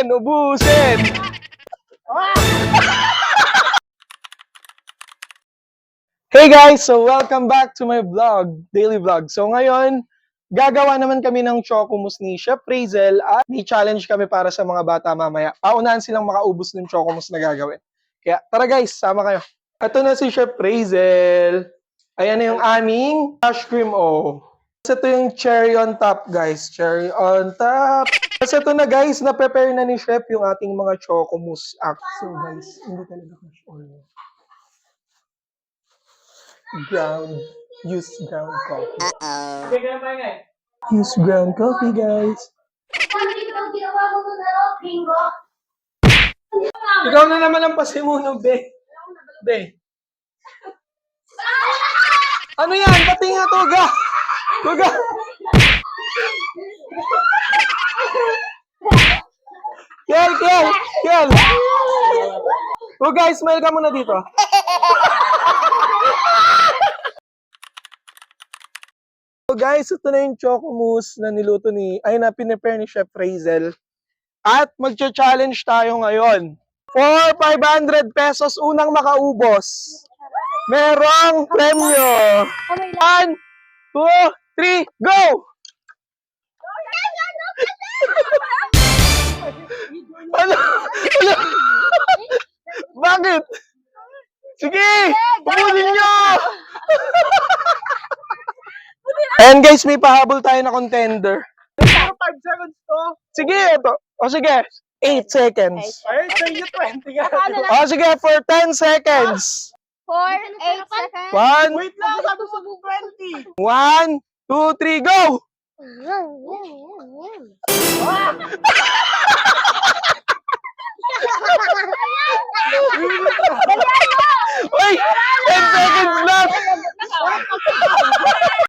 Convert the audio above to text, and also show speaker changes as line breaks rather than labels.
Ubusin! Hey guys! So welcome back to my vlog, daily vlog. So ngayon, gagawa naman kami ng Chocomus ni Chef Razel at may challenge kami para sa mga bata mamaya. Paunahan silang makaubos ng Chocomus na gagawin. Kaya tara guys, sama kayo. Ito na si Chef Razel. Ayan na yung aming ice cream Ito yung cherry on top guys. Cherry on top. Kasi ito na guys, na-prepare na ni Chef yung ating mga Chocomus. So guys, hindi talaga cash oil. Use ground coffee. Use ground coffee, guys. Ikaw na naman ang pasimuno, be. Be. Ano yan? Pati nga, Toga. Toga. Kiel. Oh guys, smile ka muna dito. So guys, ito na yung Chocomus na niluto na pinipare ni Chef Razel. At magcha-challenge tayo ngayon. For 500 pesos unang makaubos. Merong premyo. 1, 2, 3, go! Ano? Bakit? Sige! Ubusin nyo! Ayan guys, may pahabol tayo na contender. 5 seconds to. Sige, ito. O sige, 8 seconds. Ay, sa'yo 20 ka. O sige, for 10 seconds.
4, 8 seconds.
1,
Wait lang, sabi mo 20.
1, 2, 3, go!